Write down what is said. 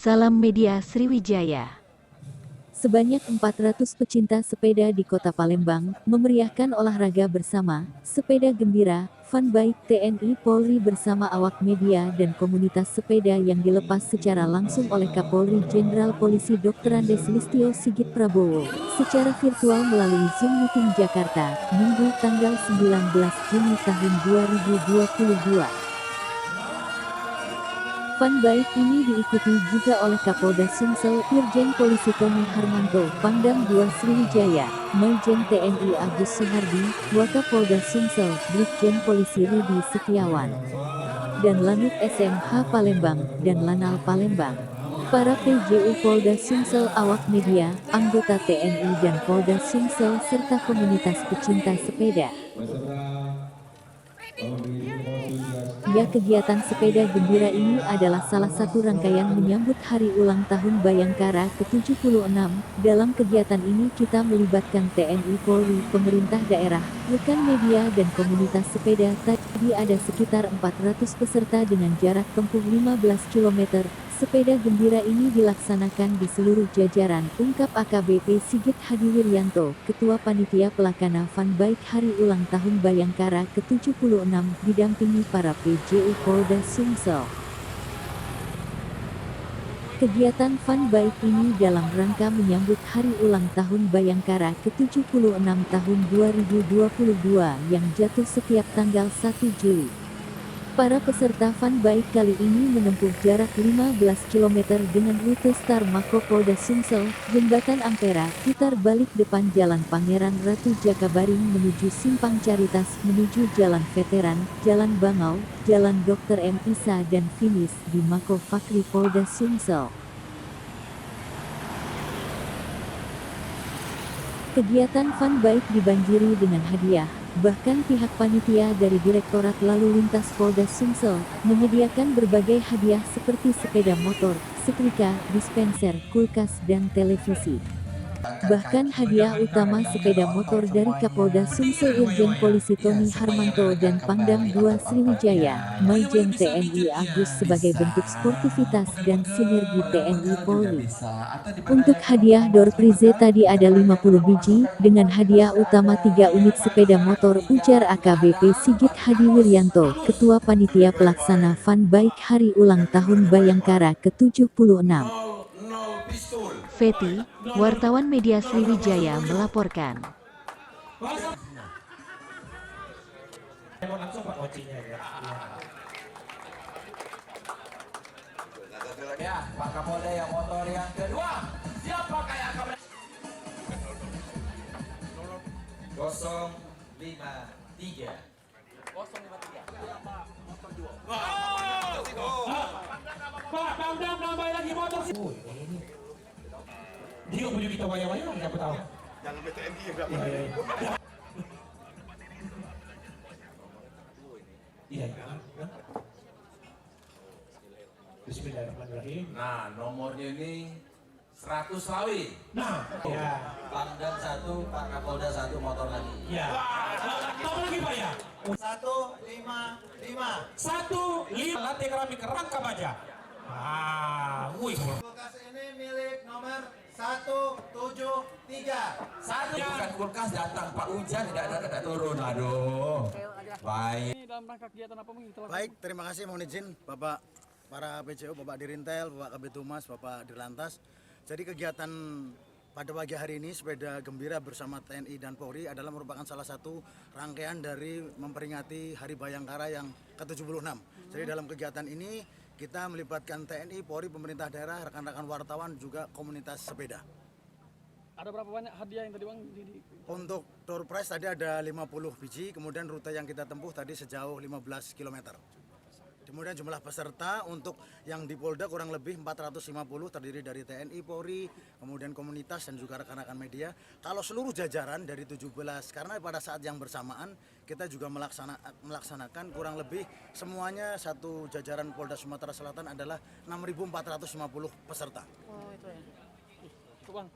Salam Media Sriwijaya. Sebanyak 400 pecinta sepeda di Kota Palembang memeriahkan olahraga bersama Sepeda Gembira, Fun Bike TNI Polri bersama awak media dan komunitas sepeda yang dilepas secara langsung oleh Kapolri Jenderal Polisi Dr. Andes Listio Sigit Prabowo secara virtual melalui Zoom Meeting Jakarta, Minggu tanggal 19 Juni tahun 2022. Fun Bike ini diikuti juga oleh Kapolda Sumsel, Irjen Polisi Tony Harmanto, Pangdam 2 Sriwijaya, Maijen TNI Agus Suhardi, Wakapolda Sumsel, Brigjen Polisi Rudi Setiawan, dan Lanut SMH Palembang, dan Lanal Palembang. Para PJU Polda Sumsel, awak media, anggota TNI dan Polda Sumsel serta komunitas pecinta sepeda. Ya, kegiatan sepeda gembira ini adalah salah satu rangkaian menyambut hari ulang tahun Bayangkara ke-76. Dalam kegiatan ini kita melibatkan TNI Polri, pemerintah daerah, rekan media dan komunitas sepeda. Tadi ada sekitar 400 peserta dengan jarak tempuh 15 km. Sepeda gembira ini dilaksanakan di seluruh jajaran, ungkap AKBP Sigit Hadiwiryanto, Ketua Panitia Pelaksana Fun Bike Hari Ulang Tahun Bayangkara ke-76, didampingi para PJU Polda Sumsel. Kegiatan Fun Bike ini dalam rangka menyambut Hari Ulang Tahun Bayangkara ke-76 tahun 2022 yang jatuh setiap tanggal 1 Juli. Para peserta Fun Bike kali ini menempuh jarak 15 km dengan rute Star Mako Polda Sumsel, Jembatan Ampera, putar balik depan Jalan Pangeran Ratu Jakabaring menuju Simpang Caritas, menuju Jalan Veteran, Jalan Bangau, Jalan Dr. M. Isa dan finish di Mako Fakri Polda Sumsel. Kegiatan Fun Bike dibanjiri dengan hadiah. Bahkan pihak panitia dari Direktorat Lalu Lintas Polda Sumsel menyediakan berbagai hadiah seperti sepeda motor, setrika, dispenser, kulkas, dan televisi. Bahkan hadiah utama sepeda motor dari Kapolda Sumsel Irjen Polisi Tony Harmanto dan Pangdam 2 Sriwijaya, Maijen TNI Agus sebagai bentuk sportivitas dan sinergi TNI Polri. Untuk hadiah door prize tadi ada 50 biji, dengan hadiah utama 3 unit sepeda motor, ujar AKBP Sigit Hadiwiryanto, Ketua Panitia Pelaksana Fun Bike Hari Ulang Tahun Bayangkara ke-76. Feti, wartawan Media Sriwijaya melaporkan. Ya, Pak Kapolda yang motor yang kedua. Siapakah yang akan 053 Pak, Pangdam nambah lagi motor sih. Dia punya kita bayar-bayar, siapa tahu. Jangan BTNI juga. Iya. Bismillahirrahmanirrahim. Nah, nomornya ini 100 lawi. Nah, ya. Pangdam 1, Pak Kapolda 1 motor lagi. Ya. Tambah lagi Pak ya. 155. 1, 5 lantai keramik rangka baja. Wih. Kulkas ini milik nomor 173. Satu bukan kulkas datang Pak Hujan tidak turun. Aduh. Baik. Dalam rangka kegiatan apa mungkin? Baik, terima kasih, mohon izin Bapak para PJU, Bapak Dirintel, Bapak Kabid Humas, Bapak Dirlantas. Jadi kegiatan pada pagi hari ini sepeda gembira bersama TNI dan Polri adalah merupakan salah satu rangkaian dari memperingati Hari Bayangkara yang ke-76. Jadi dalam kegiatan ini kita melibatkan TNI, Polri, pemerintah daerah, rekan-rekan wartawan, juga komunitas sepeda. Ada berapa banyak hadiah yang tadi Bang? Untuk door prize tadi ada 50 biji, kemudian rute yang kita tempuh tadi sejauh 15 km. Kemudian jumlah peserta untuk yang di Polda kurang lebih 450, terdiri dari TNI, Polri, kemudian komunitas dan juga rekan-rekan media. Kalau seluruh jajaran dari 17, karena pada saat yang bersamaan kita juga melaksanakan kurang lebih semuanya satu jajaran Polda Sumatera Selatan adalah 6.450 peserta. Oh itu ya. Bang.